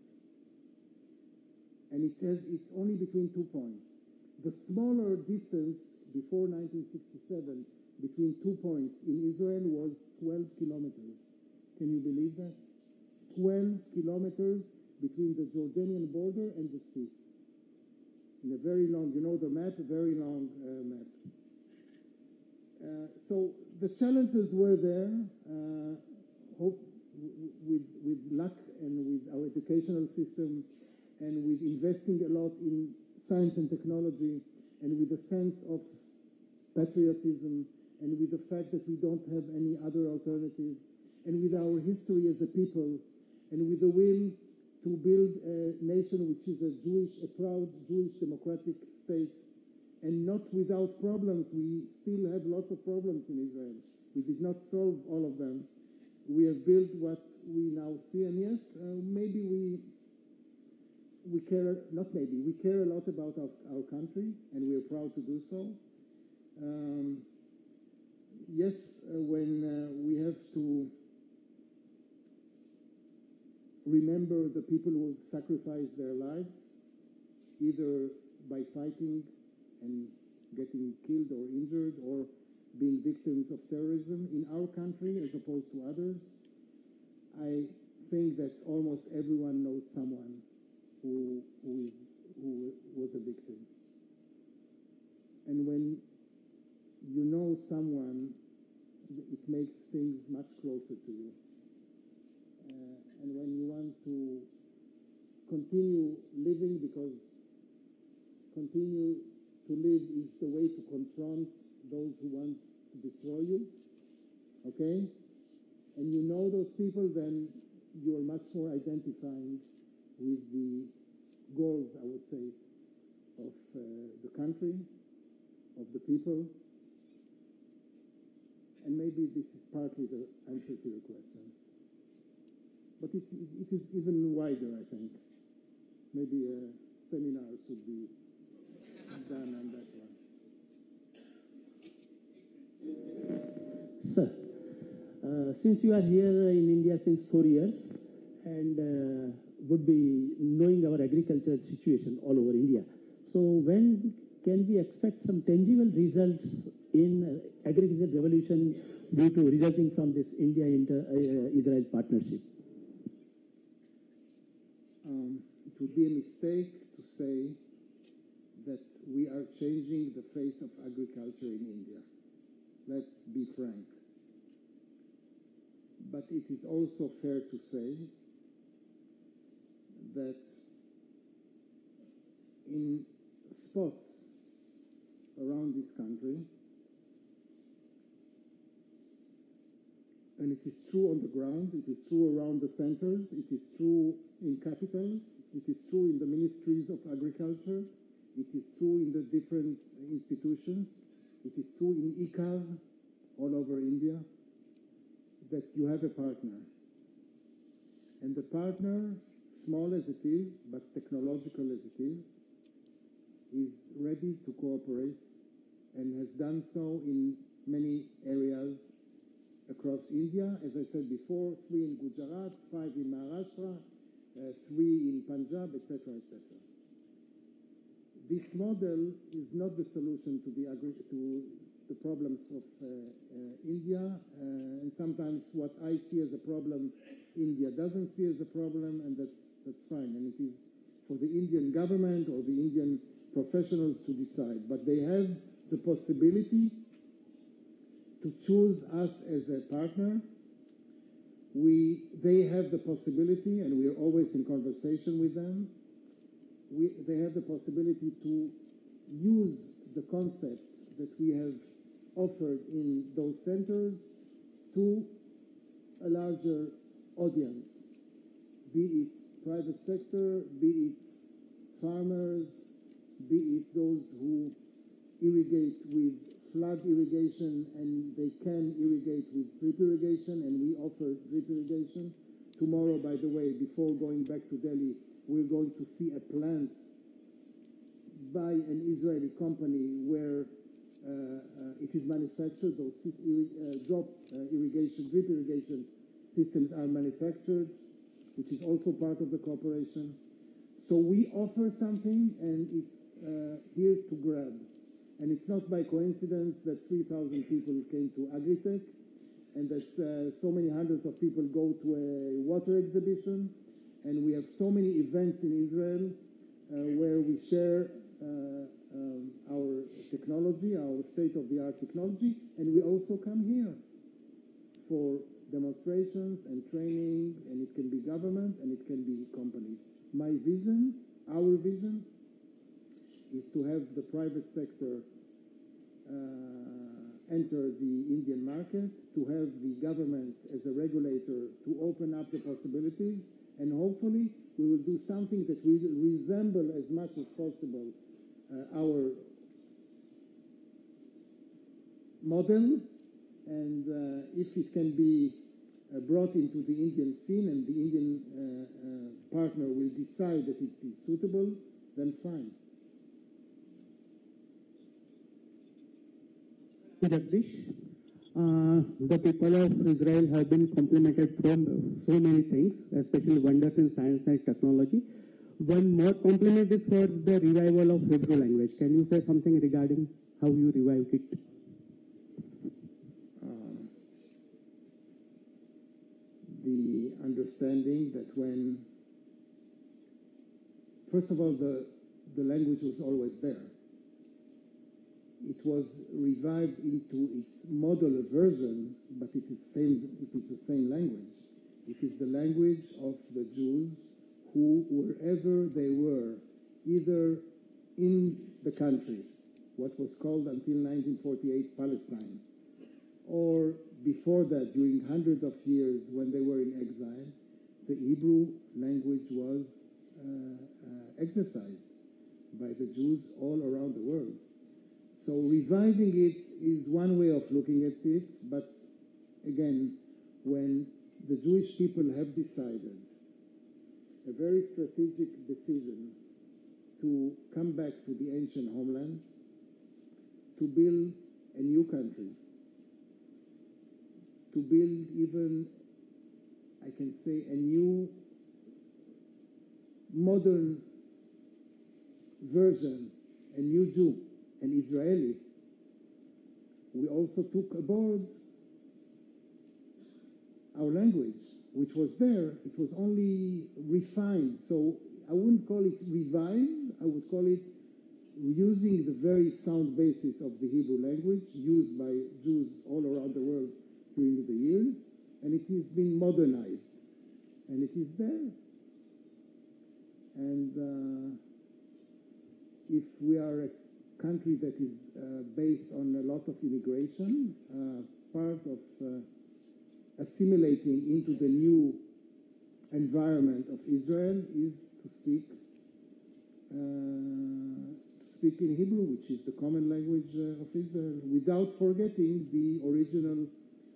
And it's only between 2 points. The smaller distance before 1967 between 2 points in Israel was 12 kilometers. Can you believe that? 12 kilometers between the Jordanian border and the sea. In a very long, the map, a very long map. So the challenges were there. with luck and with our educational system and with investing a lot in science and technology and with a sense of patriotism and with the fact that we don't have any other alternative and with our history as a people and with the will to build a nation which is a proud Jewish democratic state and not without problems. We still have lots of problems in Israel. We did not solve all of them. We have built what we now see, and yes, maybe we care, not maybe, we care a lot about our country, and we are proud to do so. Yes, when we have to remember the people who sacrificed their lives, either by fighting and getting killed or injured, or being victims of terrorism in our country as opposed to others, I think that almost everyone knows someone who was a victim. And when you know someone, it makes things much closer to you. And when you want to continue living, because continue to live is the way to confront those who want to destroy you, okay? And you know those people, then you are much more identifying with the goals, I would say, of the country, of the people. And maybe this is partly the answer to your question. But it is even wider, I think. Maybe a seminar should be done on that one. Sir, since you are here in India since 4 years and would be knowing our agriculture situation all over India, so when can we expect some tangible results in agriculture revolution resulting from this India-Israel partnership? It would be a mistake to say that we are changing the face of agriculture in India. Let's be frank. But it is also fair to say that in spots around this country, and it is true on the ground, it is true around the centers, it is true in capitals, it is true in the ministries of agriculture, it is true in the different institutions, it is true in ICAR all over India, that you have a partner. And the partner, small as it is, but technological as it is ready to cooperate and has done so in many areas across India. As I said before, 3 in Gujarat, 5 in Maharashtra, 3 in Punjab, etc., etc. This model is not the solution to the problems of India, and sometimes what I see as a problem, India doesn't see as a problem, and that's fine. And it is for the Indian government or the Indian professionals to decide. But they have the possibility to choose us as a partner. They have the possibility, and we are always in conversation with them, they have the possibility to use the concept that we have offered in those centers to a larger audience, be it private sector, be it farmers, be it those who irrigate with flood irrigation and they can irrigate with drip irrigation, and we offer drip irrigation. Tomorrow, by the way, before going back to Delhi, we're going to see a plant by an Israeli company where it is manufactured. Those drip irrigation systems are manufactured, which is also part of the cooperation. So we offer something, and it's here to grab. And it's not by coincidence that 3,000 people came to Agritech, and that so many hundreds of people go to a water exhibition, and we have so many events in Israel where we share our technology, our state-of-the-art technology, and we also come here for demonstrations and training, and it can be government and it can be companies. My vision, our vision, is to have the private sector enter the Indian market, to have the government as a regulator to open up the possibilities, and hopefully we will do something that will resemble as much as possible our model, and if it can be brought into the Indian scene and the Indian partner will decide that it is suitable, then fine. Jagdish, the people of Israel have been complimented from so many things, especially wonders in science and technology. One more compliment is for the revival of Hebrew language. Can you say something regarding how you revived it? The understanding that when, first of all, the language was always there. It was revived into its modular version, but it is the same language. It is the language of the Jews who, wherever they were, either in the country, what was called until 1948 Palestine, or before that, during hundreds of years when they were in exile, the Hebrew language was exercised by the Jews all around the world. So reviving it is one way of looking at it, but again, when the Jewish people have decided a very strategic decision to come back to the ancient homeland, to build a new country, to build even, I can say, a new modern version, a new Jew, an Israeli. We also took aboard our language, which was there. It was only refined. So I wouldn't call it revived. I would call it using the very sound basis of the Hebrew language used by Jews all around the world during the years, and it has been modernized, and it is there. And if we are a country that is based on a lot of immigration, part of assimilating into the new environment of Israel is to speak in Hebrew, which is the common language of Israel, without forgetting the original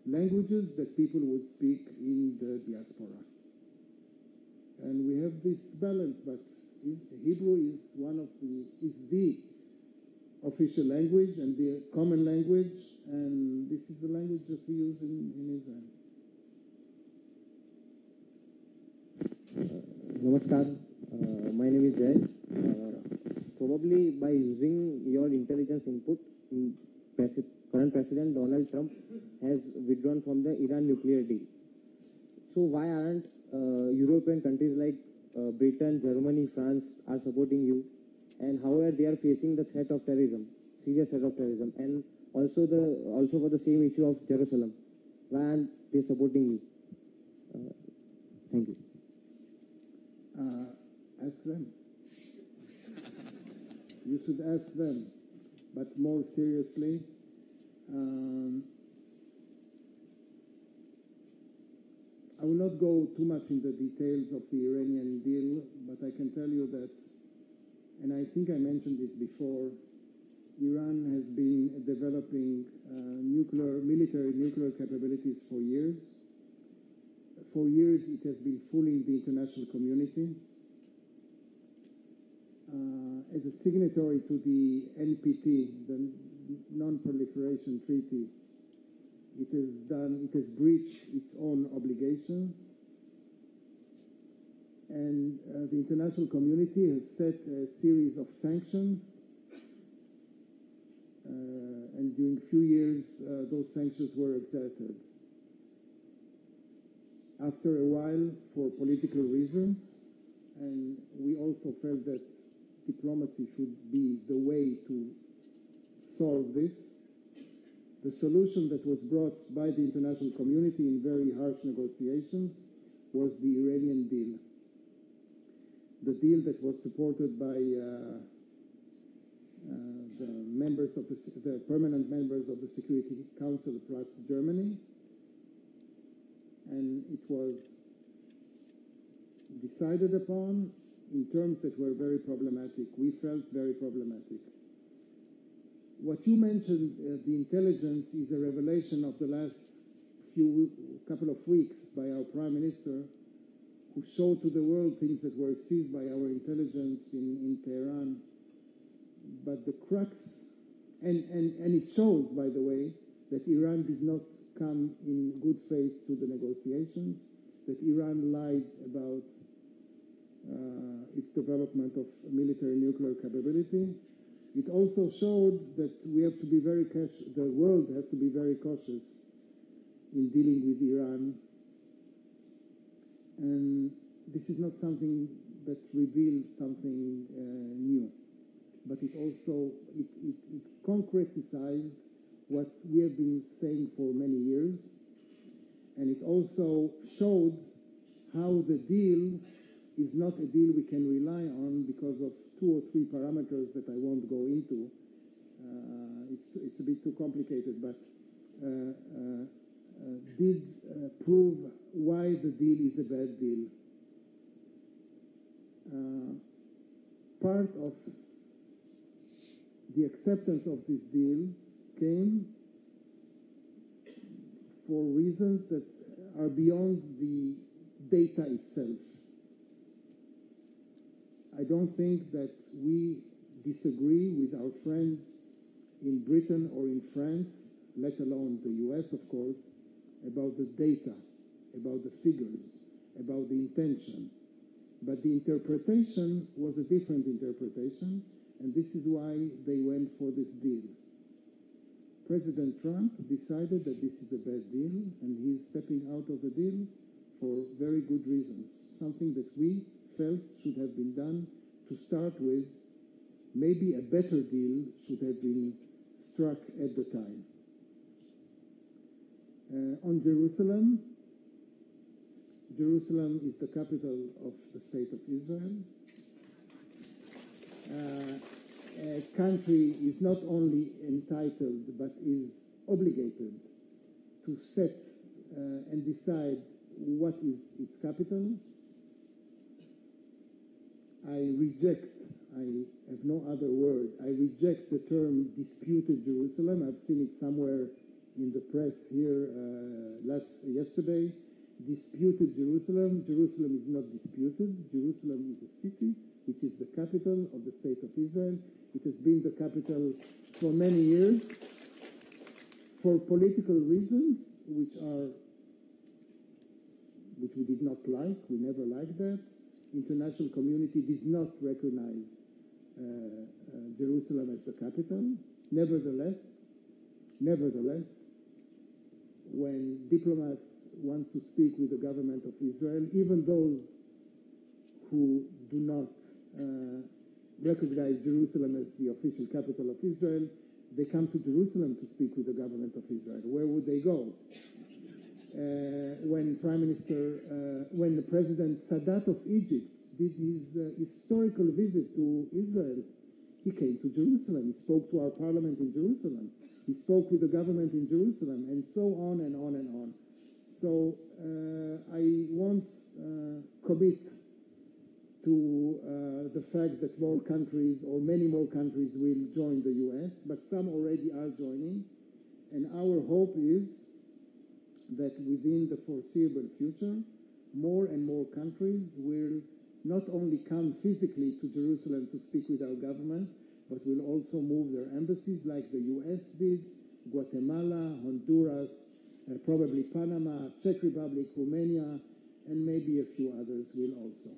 languages that people would speak in the diaspora. And we have this balance, but Hebrew is the official language and the common language, and this is the language that we use in Israel. Namaskar, my name is Jay. Probably by using your intelligence input, current President Donald Trump has withdrawn from the Iran nuclear deal. So why aren't European countries like Britain, Germany, France are supporting you? And however they are facing the threat of terrorism, serious threat of terrorism, and also for the same issue of Jerusalem. Why aren't they supporting you? Thank you. Ask them. You should ask them. But more seriously, I will not go too much in the details of the Iranian deal, but I can tell you that, and I think I mentioned it before, Iran has been developing military nuclear capabilities for years. For years, it has been fooling the international community. As a signatory to the NPT, the Non-Proliferation Treaty, it has breached its own obligations, and the international community has set a series of sanctions, and during a few years, those sanctions were exerted. After a while, for political reasons, and we also felt that diplomacy should be the way to solve this, The solution that was brought by the international community in very harsh negotiations was the Iranian deal. The deal that was supported by the members of the permanent members of the Security Council plus Germany, and it was decided upon in terms that were very problematic. We felt very problematic. What you mentioned, the intelligence, is a revelation of the last couple of weeks by our Prime Minister, who showed to the world things that were seized by our intelligence in Tehran. But the crux, and it shows, by the way, that Iran did not come in good faith to the negotiations, that Iran lied about its development of military nuclear capability. It also showed that we have to be very cautious, the world has to be very cautious in dealing with Iran. And this is not something that reveals something new, but it also, it concretized what we have been saying for many years, and it also showed how the deal is not a deal we can rely on because of 2 or 3 parameters that I won't go into. It's a bit too complicated, but did prove why the deal is a bad deal. Part of the acceptance of this deal came for reasons that are beyond the data itself. I don't think that we disagree with our friends in Britain or in France, let alone the US, of course, about the data, about the figures, about the intention. But the interpretation was a different interpretation, and this is why they went for this deal. President Trump decided that this is a bad deal, and he's stepping out of the deal for very good reasons, something that we felt should have been done to start with. Maybe a better deal should have been struck at the time. On Jerusalem, Jerusalem is the capital of the state of Israel. A country is not only entitled but is obligated to set and decide what is its capital. I have no other word, I reject the term disputed Jerusalem. I've seen it somewhere in the press here yesterday. Disputed Jerusalem. Jerusalem is not disputed. Jerusalem is a city which is the capital of the state of Israel. It has been the capital for many years for political reasons which we did not like. We never liked that. International community did not recognize Jerusalem as the capital. Nevertheless, when diplomats want to speak with the government of Israel, even those who do not recognize Jerusalem as the official capital of Israel, they come to Jerusalem to speak with the government of Israel. Where would they go? When the President Sadat of Egypt did his historical visit to Israel, he came to Jerusalem. He spoke to our parliament in Jerusalem. He spoke with the government in Jerusalem, and so on and on and on. So I won't commit to the fact that more countries or many more countries will join the US, but some already are joining. And our hope is that within the foreseeable future, more and more countries will not only come physically to Jerusalem to speak with our government, but will also move their embassies like the US did, Guatemala, Honduras, probably Panama, Czech Republic, Romania, and maybe a few others will also.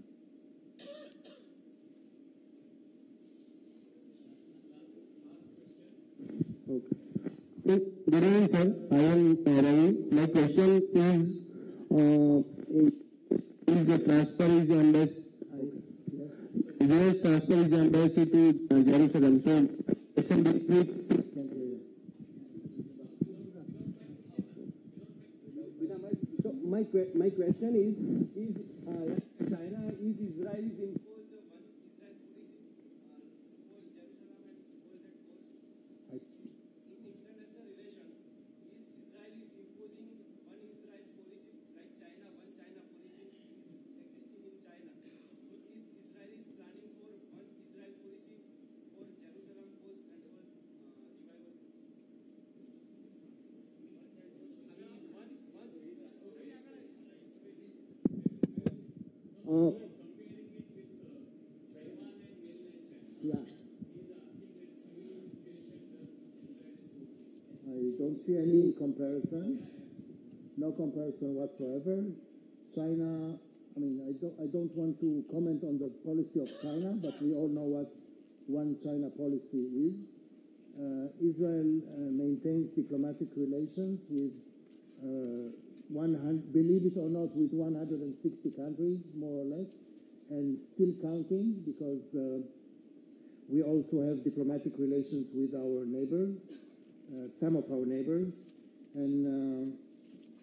Okay. Good evening, sir. I am Ravi. My question is the transfer is embassy. US transfer is embassy to Jerusalem. So, my question is China, is Israel is imposed one Israel policy for Jerusalem and all that coast? In international relation, is Israel is imposing one Israel policy like China, one China policy is existing in China. So is Israel is planning for one Israel policy for Jerusalem coast and all revival? Yeah. I don't see any comparison. No comparison whatsoever. China, I mean, I don't want to comment on the policy of China, but we all know what one China policy is. Israel maintains diplomatic relations with, believe it or not, with 160 countries, more or less, and still counting, because we also have diplomatic relations with our neighbors, some of our neighbors, and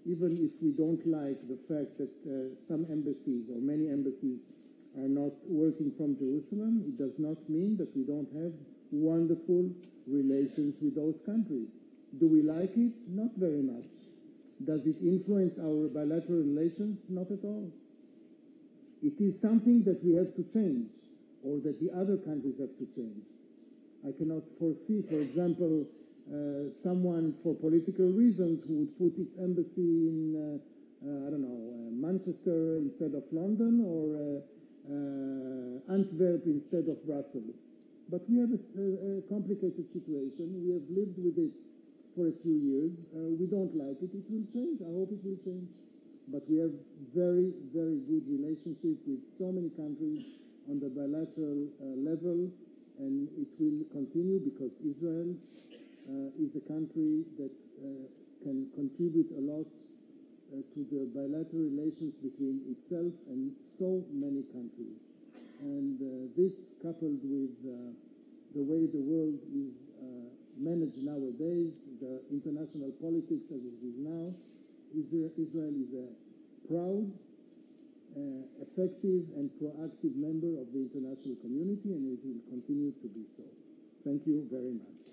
even if we don't like the fact that some embassies or many embassies are not working from Jerusalem, it does not mean that we don't have wonderful relations with those countries. Do we like it? Not very much. Does it influence our bilateral relations? Not at all. It is something that we have to change, or that the other countries have to change. I cannot foresee, for example, someone for political reasons who would put its embassy in, I don't know, Manchester instead of London, or Antwerp instead of Brussels. But we have a complicated situation. We have lived with it for a few years. We don't like it. It will change. I hope it will change. But we have very, very good relationship with so many countries on the bilateral level, and it will continue because Israel is a country that can contribute a lot to the bilateral relations between itself and so many countries. And this, coupled with the way the world is managed nowadays, the international politics as it is now, Israel is a proud, effective and proactive member of the international community, and it will continue to be so. Thank you very much.